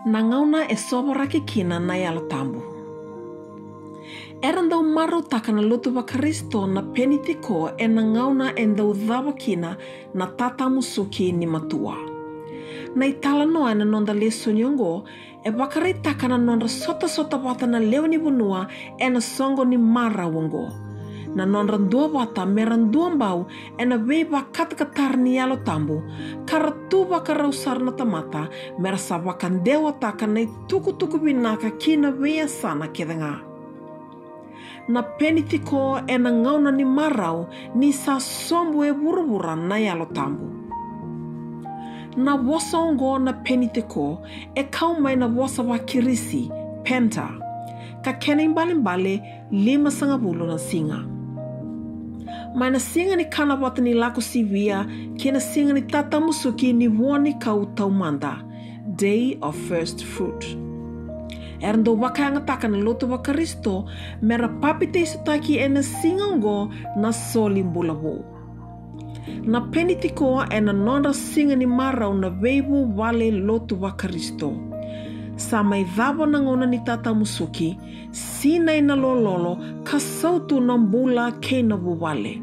Nangauna e soboraki kina na yalo tambu. Era ndau maru taka na lotu wa Karisto na penitiko e nangauna e ndau dhawa kina na tata musuki ni matua. Na itala noa na nonda leso nyongo e wakari taka na nonda sota wata na leo ni bunua e na songo ni mara wongo. Na nonda ndua wata meran dua mbau e na weba katakatar ni yalo tambu. Karatuba karausar na tamata mera sa wakandewa taka na tuku binaka kina wea sana kedanga. Na penitiko e na ngauna ni marau ni sa sombu e burubura na yalo tambu. Na wasa ongo na penitiko e kaumai na wasa wa kirisi, penta. Ka kena imbale 5 na singa. Mai na singa ni kana wata ni lako sivia kena singa ni tata musuki ni woni kau taumanda, Day of First Fruit. Erndo wakanga taka na loto wa Karisto mera papite isutaki e na singa ongo na soli mbulawo. Na penitiko e na nonda singa ni marau na weibu wale lotu wa Karisto. Sa mai dhaba na ngona ni tata musuki, sina ina lololo ka sautu na mbula ke na buwale.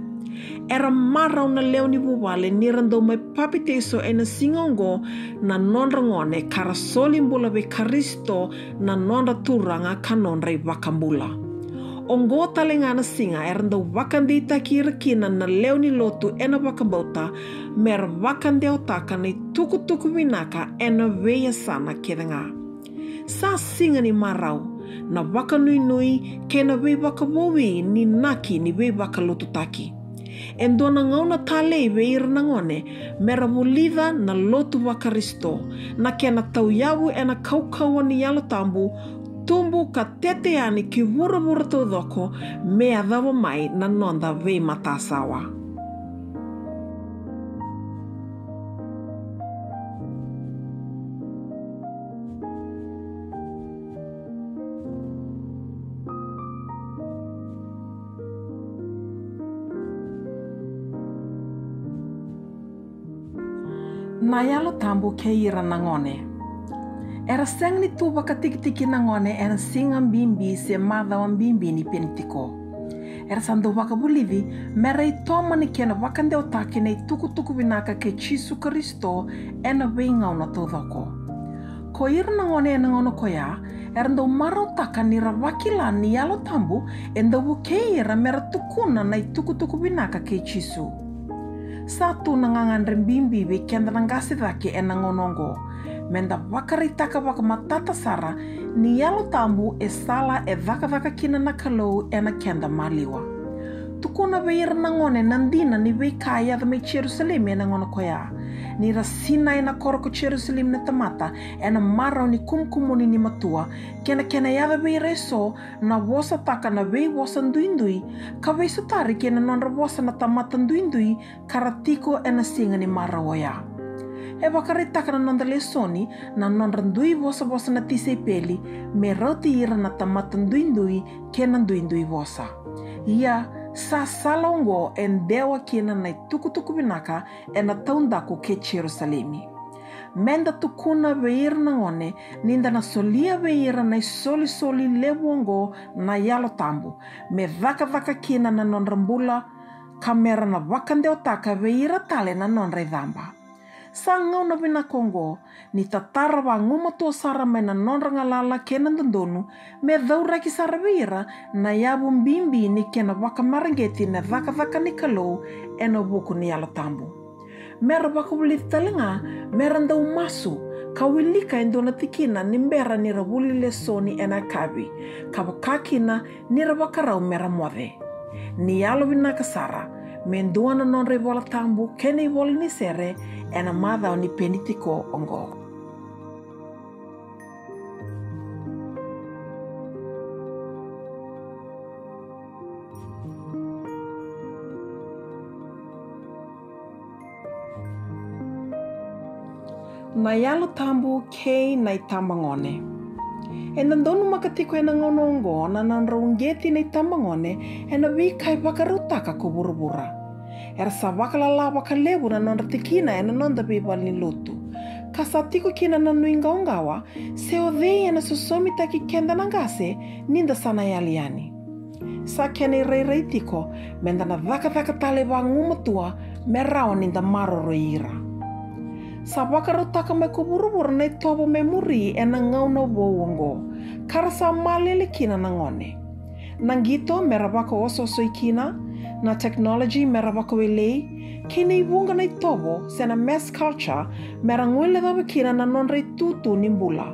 Era marau na leo ni buwale nirando mai papiteso e na singongo na nonda ngone karasoli mbula we Karisto na nonda turanga ka nonda i wakambula. Ongo talenga na singa erando wakandita kirakina na leo ni lotu ena wakambota mer wakandeo taka na tuku winaka ena weya sana kedanga. Sa singa ni marau na wakanui ke na we wakawowi ni naki ni we wakalotu taki. Endo na ngauna tale we irna ngone mera mulida na lotu wa Karisto na kena tauyawu ena kaukawa ni yalo tambu tumbu ka tete ani ki wura tau doko mea dhawa mai na nonda we matasawa. Na yalo tambu ke ira na ngone. Era seng ni tu waka tiki na ngone era singa mbimbi se madhawa mbimbi ni penitiko. Era sando waka bulivi mera i toma ni kena wakandeo take na i tuku binaka ke Chisu Karisto ena wei ngauna tau dhoko. Ko ira na ngone ena ngono koya, era ndau marau taka ni rawakila ni yalo tambu e ndau ke ira mera tukuna na i tuku binaka ke Chisu. Satu nangangandre mbimbi we kenda nangasi dhake ena ngonongo. Menda wakaritaka waka matata sara ni yalo tambu e sala e dhaka kina na kalou ena kenda maliwa. Tukuna weira na ngone nandina ni wei kaya dhamai Jerusalem ena ngono koya. Ni rasina ena koroko Jerusalem na tamata ena marau ni kumkumuni ni matua kena yada weira eso na wasa taka na wei wasa nduindui ka wei sutari kena nonra wasa na tamata nduindui karatiko ena singa ni marau oya. E wakaritaka na nonda lesoni na nonda ndui wasa na tise peli me rauti ira na tamata ndui kena ndui wasa. Ia sa salongo en dewa kena na tuku binaka e na taundaku ke Jerusalemi. Menda tukuna weira na ngone ninda na solia weira na soli lewongo na yalo tambu me dhaka kena na nonda mbula kamera na wakandeo taka weira tale na nonda dhamba. Sa ngauna wina kongo, ni tatara wa ngumatua sara mai na nonra ngalala kena ndondonu, me dhauraki sara wira na yabu mbimbi ni kena wakamarangeti na dhaka ni kalou ena wuku ni yalo tambu. Mera wakawuli talenga, mera ndau masu, kawilika endona tikina ni mbera nira wuli lesoni ena kabi, kawakakina nira wakarau mera mwade. Ni yalo wina kasara, menduana nonra i wola tambu kena i wola ni sere, ena madhao ni penitiko ongo. Na yalo tambu kei na itamba ngone. E nandonu makatiko e nangonongo na nanraungeti na itamba ngone e na wikai wakarutaka ko burubura. Era sa wakalala wakalebu na nonda tikina e na nonda bebal ni lotu. ka sa tiko kina na nui ngaungawa, se o dhei na susomi taki kenda nangase, ninda sana yaliani. Sa kene rei tiko, menda na dhaka tale wa ngumatua, me rao ninda maroro ira. Sa wakaru taka me kuburuburu nei tobo me muri e na ngauna wongo, kara sa malele kina na ngone. Nangito me rawako oso ikina, na technology me rawako elei, kina i wunga nei tobo se na mass culture me ranguele dawa kina na nonrei tutu nimbula.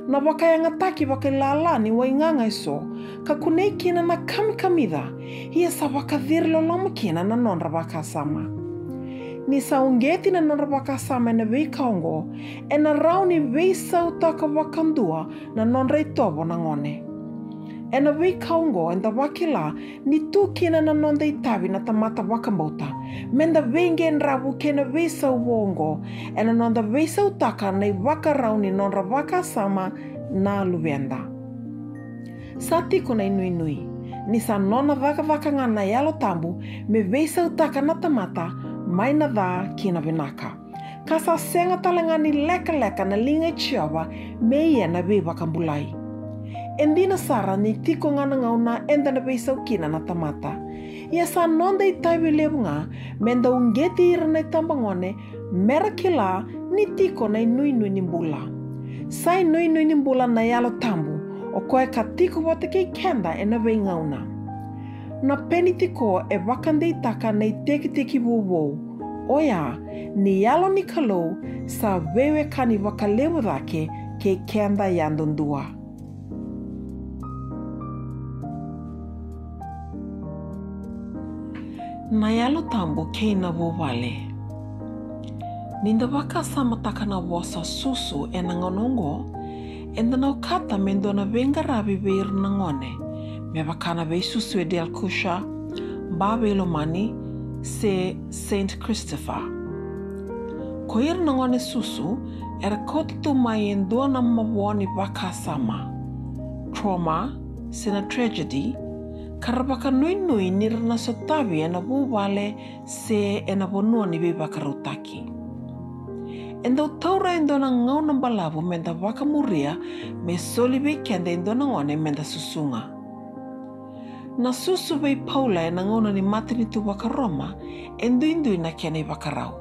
Na wakayanga taki wakalala ni wainganga iso, ka kunei kina na kamikamida, hia sa wakadhirlo loma kina na nonra wakasama. Ni sa ungeti na nonra wakasama na wei kaongo, e na rau ni wei sa utaka wakandua na nonrei tobo na ngone. E na wei kaongo enda wakila ni tu kina na nonda itawi na tamata wakambauta, menda wei ngen rabu kena wei sa uongo, e na nonda wei sa utaka na wakarau ni nonra wakasama na luwenda. Sa tiko na nui, ni sa nona waka nga na yalo tambu me wei sa utaka na tamata mai na dha kina vinaka. Ka sa senga talenga ni leka na linga chiawa me ia na wei wakambulai. Endina sara ni tiko nga na ngauna enda na wei sa ukina na tamata. Ia sa nonda itaiwi lewunga menda ungeti ira na tambangone mera kila ni tiko na nui nimbula. Sai nui nimbula na yalo tambu o koe ka tiko wate kei kenda e na wei ngauna. Na peni tiko e wakande itaka na teki wuwou. Oia, ni yalo ni kalou sa wewe kani wakalewu dhake kei kenda yandundua. Na yalo tambu kei na wawale. Ninda waka samataka na wasa susu e na ngonongo, enda na ukata mendo na venga rabi veir na ngone, me wakana vei susu e del kusha, babe lomani, se Saint Christopher. Ko ir na ngone susu, era kotu mai endua na mawani waka sama. Trauma, se na tragedy, karabaka nui nira na sotavi e na wuwale se e na bonua ni vei wakarutaki. Enda utaura endo na ngauna balavu menda wakamuria me soli vei kenda endo na ngone menda susunga. Na susu vei paula e na ngauna ni matini tu wakaroma indui na kene wakarau.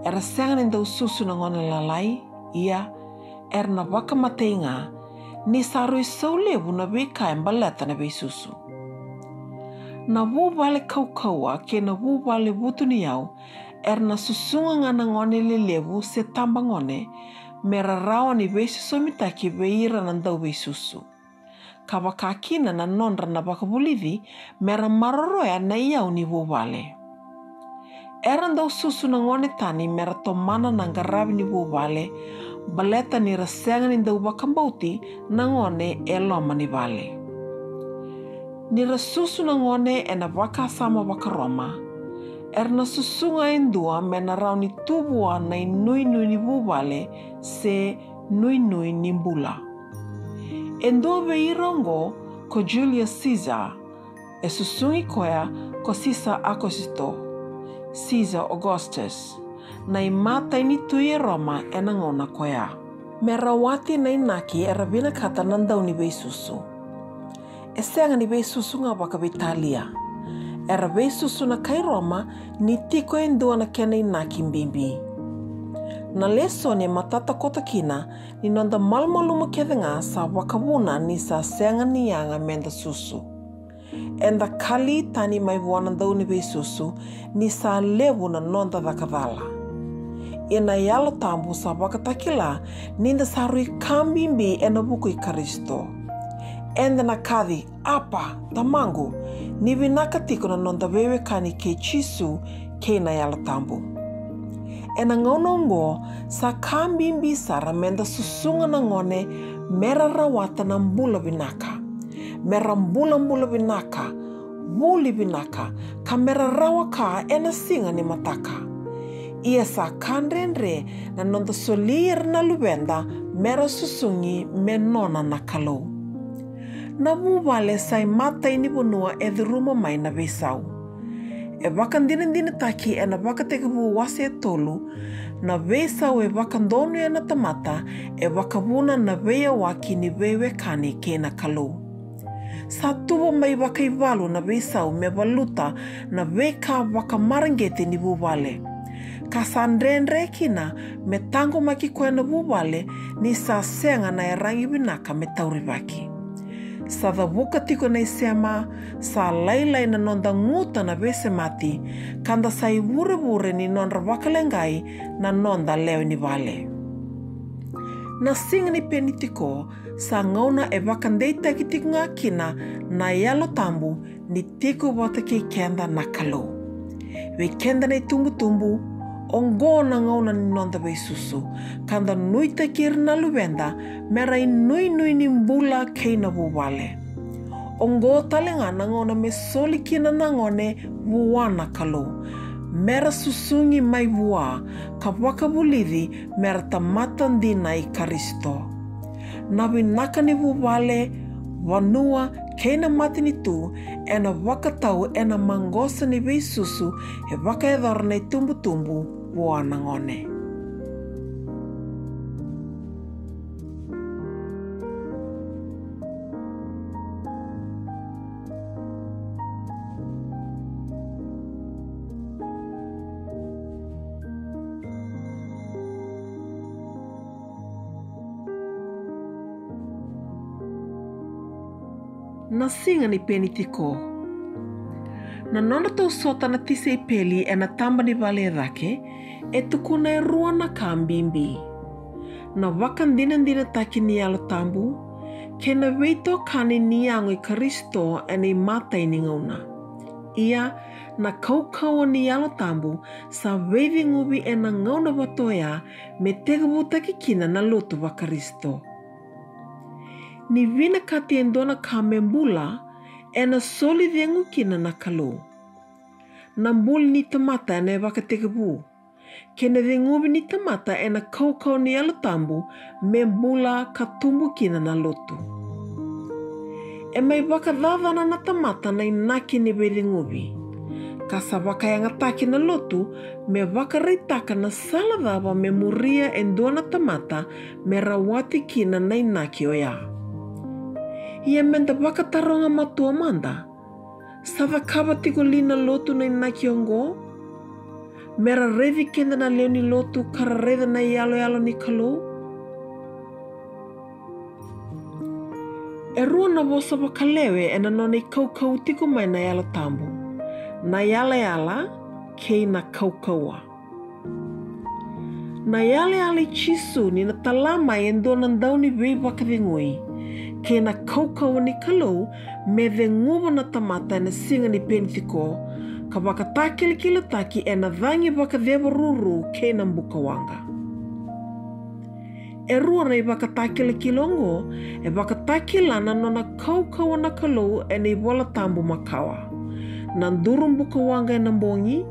Era sengan endo susu na ngone lalai, ia, era na wakamateinga, ni sarui saulevu na vei kaen baleta na vei susu. Na wuwale kaukaua ke na wuwale wutuni au, na susunga nga na ngone lelevu se tamba ngone, mera rawa ni vei susomitaki veira na ndau vei susu. Ka wakakina na nonra na wakabulivi, mera maroroya na iau ni wuwale. Era ndau susu na ngone tani mera tomana na ngaravi ni wuwale, baleta ni rasenga ni ndau wakambauti na ngone e loma ni vale. Ni rasusu na ngone e na wakasama wakaroma, na susunga endua me na rau ni tubua na nui ni wuwale se nui nimbula. Endua vei rongo ko Julius Caesar, e susungi koea ko Sisa Akosito, Caesar Augustus, na imata ini tui Roma e na ngona koea. Me rawati na inaki e rabina kata nandau ni vei susu. E senga ni vei susu nga waka Italia. Era vei susu na kai Roma ni tiko endua na kena inaki mbimbi. Na leso ni matata kota kina ni nonda malmaluma kethenga sa wakawuna ni sa senga ni yanga menda susu. Enda kali tani mai wana dau ni vei susu ni sa levu na nonda dhakavala. Ina yalo tambu sa wakatakila ninda sarui kambimbi e na buku i Karisto. Enda na kadhi, apa, tamangu, ni vinaka tiko na nonda wewe kani ke chisu ke na yalo tambu. E na ngonongo sa kambimbi sara menda susunga na ngone mera rawata na mbula vinaka. Mera mbula vinaka, wuli vinaka, ka mera rawa ka e na singa ni mataka. Ia sa kandrenre na nonda solir na luwenda mera susungi me nona na kalau. Na wuwale sai mata ini bunua e dhuruma mai na vesau. e wakandina taki e na wakatekevu wase tolu, na vesau e wakandonu e na tamata e wakavuna na vea waki ni vewe kani ke na kalau. Sa tuwa mai wakaivalu na vesau me waluta na veka wakamarangete ni vuvale. Ka sa ndrendre kina me tango maki koe na vuvale ni sa senga na e rangi winaka me taurivaki. Sa da wuka tiko nei sema, sa lailai na nonda nguta na vese mati, kanda sa I wure ni nonra wakalengai na nonda leo ni vale. Na singa ni penitiko, sa ngauna e wakandeita ki tiko ngā kina na yalo tambu ni tiko wata ki kenda na kalo. We kenda nei tumbu, ongo na ngauna ni nonda wei susu, kanda nuita kiri na luwenda, mera I nui ni mbula kei na wuwale. Ongo talenga na ngauna me soli kina na ngone wuwana kalo. Mera susungi mai wua, ka wakawulidi mera tamata ndina I Karisto. Na winaka ni wuwale, wanua, kei na matini tu, e na wakatau e na mangosa ni wei susu, e waka e dhara nei tumbu, wana ngone. Na singa ni penitiko. Na nona tau sota na tise I peli e na tamba ni vale rake, e tukuna e rua na kambimbi. Na wakandina taki ni alo tambu, ke na weito kane ni ango I Karisto e nei matai ni ngauna. Ia, na kaukau ni alo tambu, sa wevi ngubi e na ngauna watoia, me tega wutaki kina na lotu wa Karisto. Ni vina kati endona ka membula e na soli viengu kina na kalu. Na mbuli ni tamata e na wakatekevu. Ke na viengubi ni tamata e na kaukau ni alo tambu membula ka tumbu kina na lotu. E mai wakadhavana na tamata na inaki ni viengubi. Ka sa wakayangataki na lotu me wakaritaka na saladhava me muria endona tamata me rawati kina na inaki oya. Ia menda wakataronga matua manda. Sava kawa tiko lina lotu na inaki ongo. Mera revi kenda na leo ni lotu kara reda na yalo ni kalo. E rua na wosa wakalewe e na none kaukau tiko mai na yalo tambu. Na yala kei na kaukaua. Na yale chisu ni na talama e ndona ndau ni wei wakavingui. Ke na kaukau ni kalau me venguwa na tamata na singa ni penitiko, ka wakatakili taki e na dhangi wakadewa ruru ke na mbukawanga. E rua na I wakatakili kilongo, e wakatakila na nona kaukau na kalau e na wala tambu makawa. Na nduru mbukawanga e na mbongi,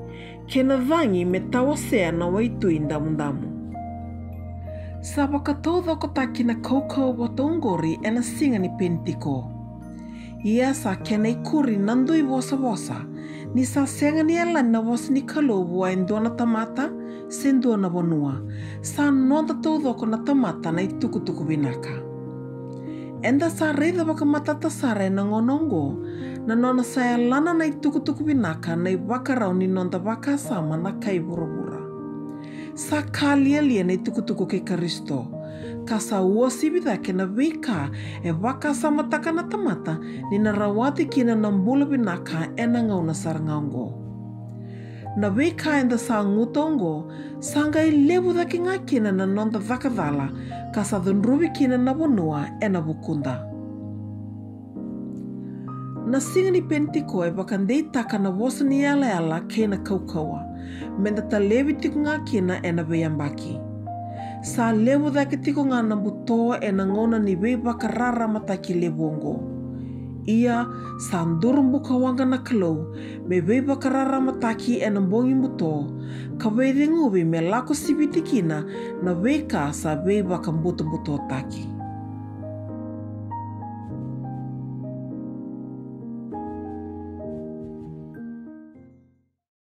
ke na dhangi me tawasea na waitui ndamu. Sa wakatau taki na kaukau watongori e na singa ni penitiko. Ia sa kena I kuri nandui wosa, ni sa senga ni ala na wasa ni kalobu a endona tamata, sendona wanua, sa nonda tau na tamata na I tukutuku winaka. Enda sa reida wakamatata sare na ngonongo, na nona sa lana na I tukutuku winaka na I wakarau ni nonda wakasama na kai burubura. Sa kalia na I tukutuku ke Karisto, ka sa ua sibida ke na wika e wakasama taka na tamata ni na rawati kina na mbula winaka e na ngauna sarangaungo. Na wika enda sa ngutongo, sanga I lewu daki ngā kina na nonda wakadhala, ka sa dhunruwi kina na wanua e na wukunda. Na singa ni penitiko e wakandei taka na wasa ni ala ke na kaukaua, menda ta lewi tiko ngā kina e na weyambaki. Sa lewu daki tiko ngā nambutoa e na ngona ni wei wakarara mataki lewongo. Ia sa ndurumbuka wanga na kalau, me wei wakarara mataki e na mbongi muto, ka wei ngubi me lako sibitikina na wei ka sa wei wakambuto taki.